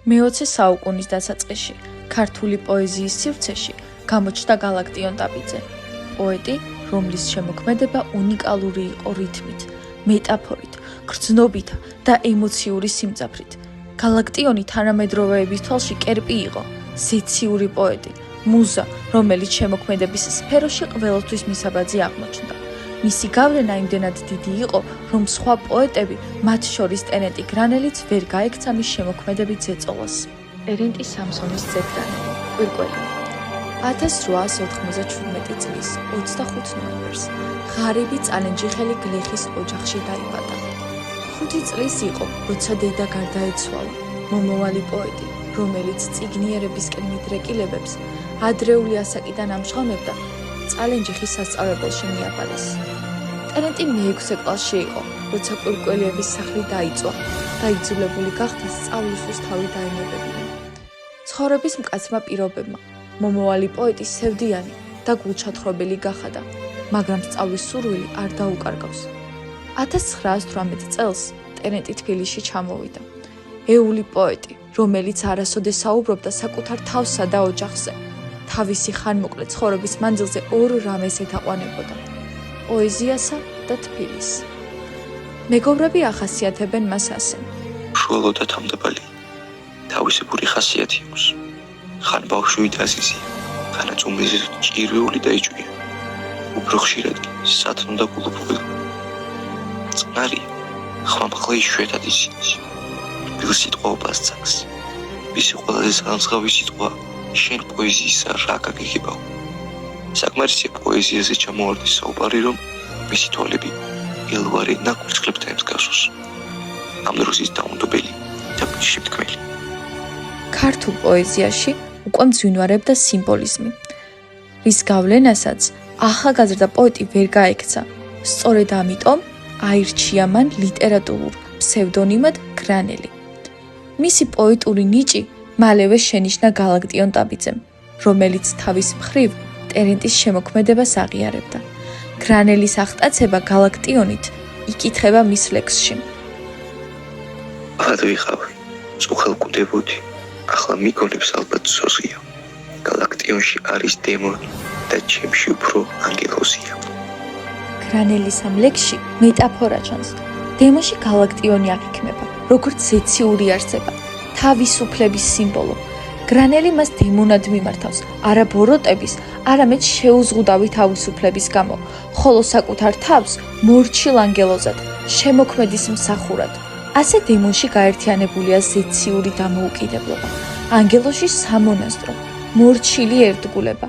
მე-20 საუკუნის დასაწყისში ქართული პოეზიის სივრცეში გამოჩნდა გალაქტიონ ტაბიძე, პოეტი, რომლის შემოქმედება უნიკალური იყო რითმით, მეტაფორით, გრძნობითა და ემოციური სიმძაფრით. გალაქტიონი თანამედროვეების თვალში კერპი იყო, ზეციური პოეტი, მუზა, რომელიც შემოქმედების სფეროში ყველასთვის მისაბაძი აღმოჩნდა. მისი გავლენა იმდენად დიდი იყო, რომ სხვა პოეტები, მათ შორის ტერენტი გრანელიც ვერ გაექცა მის შემოქმედებით ზეწოლას. ტერენტი სამსონის ძე გრანელი, კვირკველი. 1897 წლის 25 ნოემბერს ღარიბი წალენჯიხელი გლეხის ოჯახში დაიბადა. 5 წლის იყო, როცა დედა გარდაეცვალა, მომავალი პოეტი, რომელიც წიგნიერებისკენ მიდრეკილებებს ადრეული ასაკიდან ამჟღავნებდა, წალენჯიხის სასწავლებელში მიაბარეს. ტერენტი მე-6 კლასში იყო, როცა კვირკველიების სახლი დაიწვა და იძულებული გახდა სწავლისთვის თავი დაემებებინა. ცხოვრების მკაცრმა პირობებმა მომავალი პოეტი სევდიანი და გულჩათხრობელი გახადა, მაგრამ სწავლის სურვილი არ დაუკარგავს. 1918 წელს ტერენტი თბილისში ჩამოვიდა. ეული პოეტი, რომელიც არასოდეს საუბრობდა საკუთარ თავსა და ოჯახზე, თავისი ხანმოკლე ცხოვრების მანძილზე ორ რამეს ეთაყვანებოდა: პოეზიასა და თბილისს. მეგობრები ახასიათებენ მას ასე: უშუალო და თავმდაბალი, თავისებური ხასიათი აქვს. ხან ბავშვი დაზიზია, ხანაც უმიზიდოდ ჭირვეული და იჭვია. უფრო ხშირად სათნო და გულუბრყვილ. წყნარია, ხმამაღლა იშვიათად ისინი. რბილ სიტყვაობას ძაგს. მისი ყველაზე სანაცვლავი სიტყვა შენ პოეზიისა რა გაგიგებაო. საკმარისია პოეზიაზე ჩამოვარდეს საუბარი, რომ მისი თვალები ელვარე ნაკვირცხლებთან მსგავსოს. ამ დროს ის დაუნდობელი და შიფთქმელი. ქართულ პოეზიაში უკვე მძვინვარებდა სიმბოლიზმი, რის გავლენასაც ახალგაზრდა პოეტი ვერ გაექცა. სწორედ ამიტომ აირჩია მან ლიტერატურულ ფსევდონიმად გრანელი. მისი პოეტური ნიჭი მალევე შენიშნა გალაქტიონ ტაბიძემ, რომელიც თავის მხრივ ტერენტის შემოქმედებას აღიარებდა. გრანელის აღტაცება გალაქტიონით იკითხება მის ლექსში. აღად ვიყავი, წუხელკვდებოდი, ახლა მიგონებს ალბათ სოზღია. გალაქტიონში არის დემონი და ჩემში უფრო ანგელოზია. გრანელის ამ ლექსში მეტაფორა ჩანს. დემონში გალაქტიონი აღიქმება, როგორც ზეციური არსება, თავისუფლების სიმბოლო. გრანელი მას დემონად მიმართავს, არა ბოროტების, არამედ შეუზღუდავი თავისუფლების გამო, ხოლო საკუთარ თავს მორჩილ ანგელოზად, შემოქმედის მსახურად. ასე დემონში გაერთიანებულია ზეციური დამოუკიდებლობა, ანგელოზში სამონასტრო, მორჩილი ერთგულება.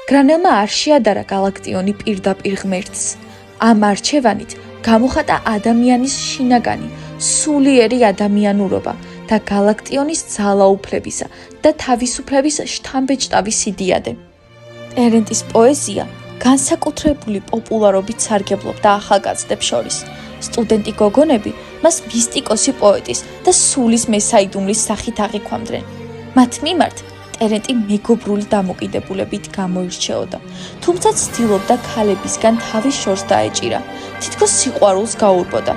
გრანელმა არ შეადარა გალაქტიონი პირდაპირ ღმერთს. ამ არჩევანით გამოხატა ადამიანის შინაგანი, სულიერი ადამიანურობა და გალაქტიონის ძალაუფლებისა და თავისუფლების შთამბეჭდავი სიდიადე. ტერენტის პოეზია განსაკუთრებული პოპულარობით სარგებლობდა ახალგაზრდებს შორის. სტუდენტი გოგონები მას მისტიკოსი პოეტის და სულის მესაიდუმლის სახით აღიქვამდნენ. მათ მიმართ ტერენტი მეგობრული დამოკიდებულებით გამოირჩეოდა, თუმცა ცდილობდა ქალებისგან თავის შორს დაეჭირა, თითქოს სიყვარულს გაურბოდა.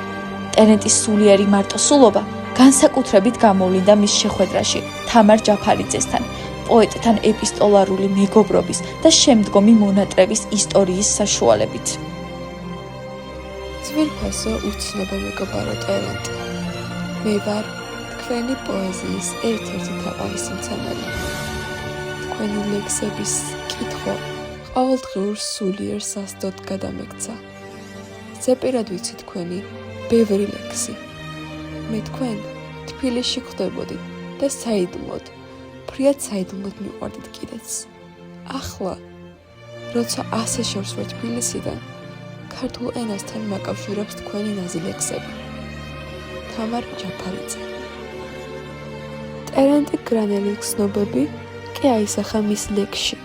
ტერენტის სულიერი მარტოსულობა განსაკუთრებით გამოვლინდა მის შეხვედრაში თამარ ჯაფარიძესთან, პოეტთან ეპისტოლარული მეგობრობის და შემდგომი მონატრების ისტორიის საშუალებით. ძვირფასო უცნობო მეგობარო ტერენტი, მე ვარ თქვენი პოეზიის ერთ-ერთი თაყვანისმცემელი. თქვენი ლექსების კითხვა ყოველდღიურ სულიერ სასდოდ გადამექცა. ზეპირად ვიცი თქვენი ბევრი ლექსი. მე თქვენ თბილისში ხვდებოდით და საიდუმლოდ, ფრიად საიდუმლოდ მიყვარდით კიდეც. ახლა, როცა ასე შორს ვარ თბილისიდან, ქართულ ენასთან მაკავშირებს თქვენი ნაზი ლექსები. თამარ ჯაფარიძე. ტერენტი გრანელის ცნობები კი აისახა მის ლექსში,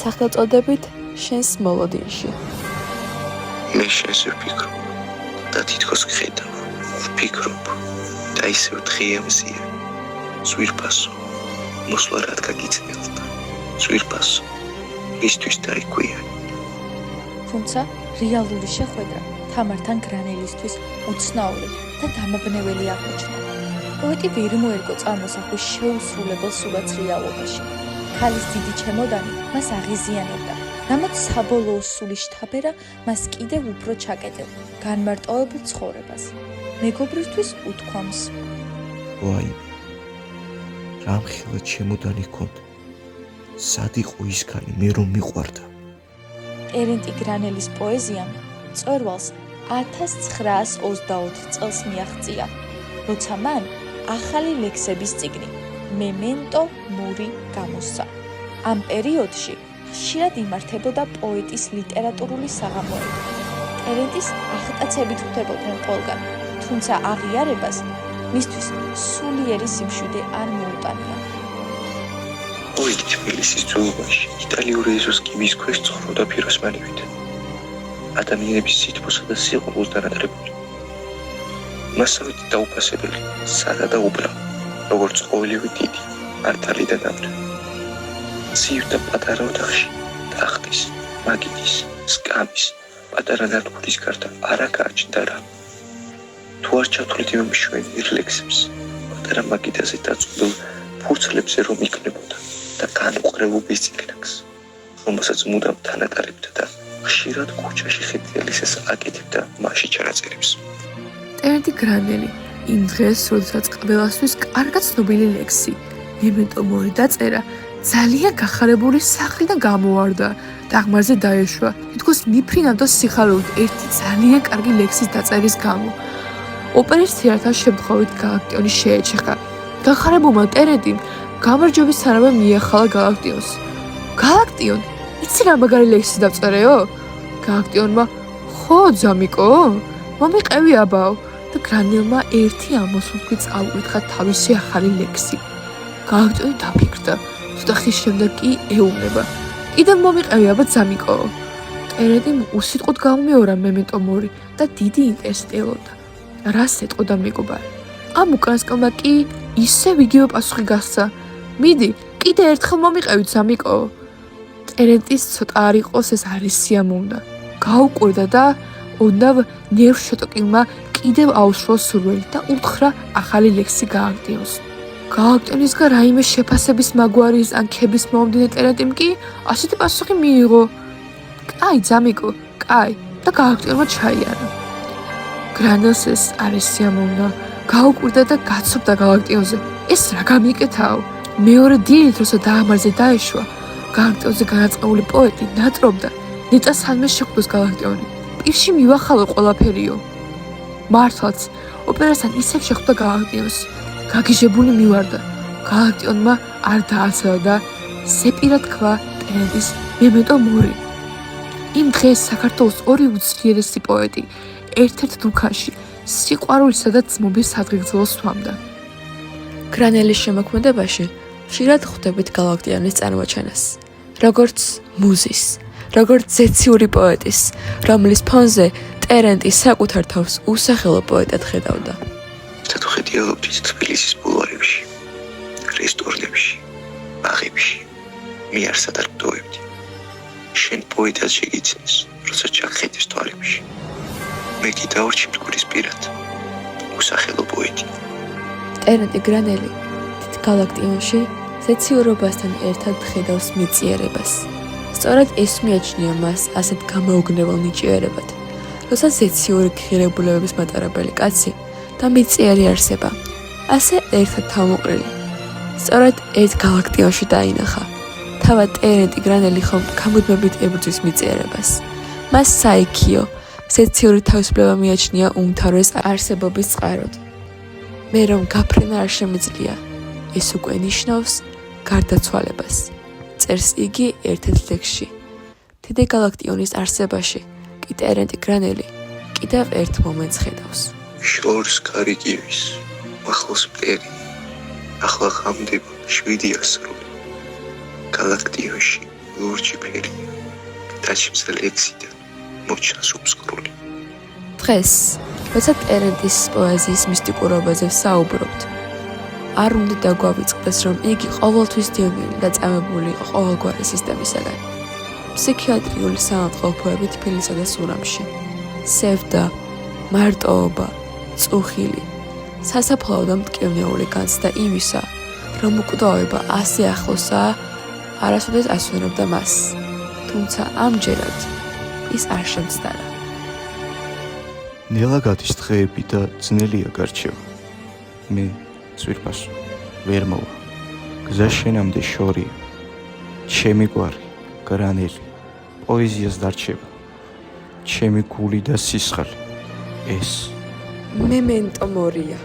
სახელწოდებით შენს მოლოდინში. მე შენს ვფიქრობ და თითქოს გხედავ, ვფიქრობ და ისევ დღეამზია. ზვირფასო, მოსვლა რად გაგიწნილდა, ზვირფასო, მისთვის დაიქვიანი. თუმცა რეალური შეხვედრა თამართან გრანელისთვის უცნაური და დამაბნეველი აღმოჩნდა. პოეტი ვერ მოერგო წარმოსახვის შეუსრულებელ სურათს რეალობაში. ქალის დიდი ჩემოდანი მას აღიზიანებდა, რამაც საბოლოო სული შთაბერა მას კიდევ უფრო ჩაკეტილ, განმარტოვებულ ცხოვრებას. მეგობრისთვის უთქვამს: ვაიმე, რამხელა ჩემოდანი ჰქონდა. სად იყო ისქანი მე რომ მიყვარდა? ტერენტი გრანელის პოეზიამ მწვერვალს 1924 წელს მიაღწია, როცა მან ახალი ლექსების წიგნი მემენტო მორი გამოსცა. ამ პერიოდში ხშირად იმართებოდა პოეტის ლიტერატურული საღამოები. ტერენტის აღტაცებით ხვდებოდნენ ყველგან, თუმცა აღიარებას მისთვის სულიერი სიმშვიდე არ მოუტანია. პოეტი თბილისის ძველობაში იტალიური ეზოს კიბის ქვეშ ცხოვრობდა ფიროსმანივით. ადამიანების სითბოსა და სიყვარულს დანათლებული. მასავით დაუფასებელი, სადა და უბრალო, როგორც ყოველივე დიდი, მართალი და ნამდვილი. ცივ და პატარა ოთახში ტახტის, მაგიდის, სკამის, პატარა ნარკვრის გარდა არა გააჩნდა რა. თუ არ ჩათვლით იმ მშვენიერ ლექსებს, პატარა მაგიდაზე დაწვდელ ფურცლებზე რომ იქნებოდა და განუყრევობის წიგნაკს, რომელსაც მუდამ თანატარებდა და ხშირად ქუჩაში ხეთიალისას აკეთებდა მასში ჩანაწერებს. ტერენტი გრანელი იმ დღეს, როდესაც ყველასთვის კარგად ცნობილი ლექსი მემენტო მორი დაწერა, ძალიან გახარებული სახლიდან გამოვარდა და აღმარზე დაეშვა, თითქოს მიფრინავდა სიხარულით ერთი ძალიან კარგი ლექსის დაწერის გამო. ოპერის თეატრთან შემთხვევით გალაქტიონი შეეჩეხა. გახარებულმა ტერენტიმ გამარჯვების სანავე მიახალა გალაქტიონს. გალაქტიონ, იცი რა მაგარი ლექსი დავწერეო? გალაქტიონმა, ხო, ძამიკო? მომიყევი აბაო. და გრანელმა ერთი ამოსულქვი წაუყითხა თავისი ახალი ლექსი. გალაქტიონი დაფიქრდა, ცოტა ხნის შემდეგ კი ეუბნება: კიდევ მომიყევი აბა ძამიკო. ტერენტიმ უსიტყვოდ გამომეორა მემენტო მორი და დიდი ინტერესით ელოდა, რას ეტყოდა მეგობარი. ამ უკანასკნელმა კი ისევ იგივე პასუხი გასცა: მიდი, კიდე ერთხელ მომიყევი ძამიკო. ტერენტის ცოტა არ იყოს ეს არის სიამოვნდა. გაუკვირდა და ოდნავ ნერვშეტოკილმა კიდევ აუშვა სურველი და უთხრა ახალი ლექსი გალაქტიონს. გალაქტიონისგან რაიმე შეფასების მაგვარის ან ქების მომდინე ტერენტიმ კი ასეთი პასუხი მიიღო: კაი ძამიკო, კაი. და გალაქტიონმა ჩაიარა. გრანელს ეს არის სიამოვნა. გაუკვირდა და გაცობდა გალაქტიონზე: ეს რა გამიკეთაო? მეორე დილით, როცა დაამარზე დაეშვა, გალაქტიონზე განაწყებული პოეტი ნატრობდა ნეტა სანმე შეხვდეს გალაქტიონი. პირში მივახალო ყველაფერიო. მართლაც, ოპერასთან ისევ შეხვდა გალაქტიონს. გაგიჟებული მივარდა. გალაქტიონმა არ დააცადა და სეპირად თქვა ტერენტის მემენტო მორი. იმ დღეს საქართველოს ორი უძლიერესი პოეტი ერთ-ერთ დუქანში სიყვარულისა და ძმობის სადღეგრძელოს სვამდა. გრანელის შემოქმედებაში ხშირად ხვდებით გალაქტიონის წარმოჩენას, როგორც მუზის, როგორც ზეციური პოეტის, რომლის ფონზე ტერენტი საკუთარ თავს უსახელო პოეტად ხედავდა. თუ ხედიალობდით თბილისის ბულვარებში, რესტორნებში, ბაღებში, მიარსად არ გდოვებდი. შენ პოეტად შეგიცინეს, როცა ჩახედეს თვალებში. მე კი დავრჩი მტკვრის პირად, უსახელო პოეტი. ტერენტი გრანელი თით გალაქტიონში ზეციურობასთან ერთად ხედავს მიწიერებას. სწორედ ეს მიაჩნია მას ასეთ გამოუგნებელ ნიჭიერებად, როცა ზეციური ღირებულებების მატარებელი კაცი და მიწიერი არსება, ასე ერთად თავმოყრილი. სწორედ ერთ გალაქტიონში დაინახა. თავად ტერენტი გრანელი ხომ გამუდმებით ებრძვის მიწიერებას. მას საიქიო, ზეციური თავისუფლება მიაჩნია უმთავრეს არსებობის წყაროდ. მე რომ გაფრენა არ შემიძლია, ეს უკვე ნიშნავს გარდაცვალებას. წერს იგი ერთ-ერთ ლექსში. დიდი გალაქტიონის არსებაში კი ტერენტი გრანელი კიდევ ერთ მომენტს ხედავს. შორს კარიგივის, ახლოს მტერი, ახლა ღამდება 7 ასრული. გალაქტიონში ლურჯი ფერია, დაჩიმს ლექსიდან მოჩანს უმსკრული. დღეს, როცა ტერენტის პოეზიის მისტიკურობაზე ვსაუბრობთ, არ უნდა დაგვავიწყდეს, რომ იგი ყოველთვის დიოგენი და წამებული იყო ყოველგვარი სისტემისაგან. ფსიქიატრიული საავადმყოფოები თბილისსა და სურამში. სევდა, მარტოობა, წუხილი, სასაფლაო და მტკივნეული განცდა იმისა, რომ უკვდავება ასე ახლოსაა, არასოდეს ასვენებდა მას. თუმცა ამჯერად ის არ შემცდარა. ნელაგადის დღეები და ძნელია გარჩევა. მე ძვირფას ვერ მოვა. გზა შენამდე შორია. ჩემი გვარი, გრანელი, პოეზიას დარჩება. ჩემი გული და სისხალი. ეს მემენტო მორია.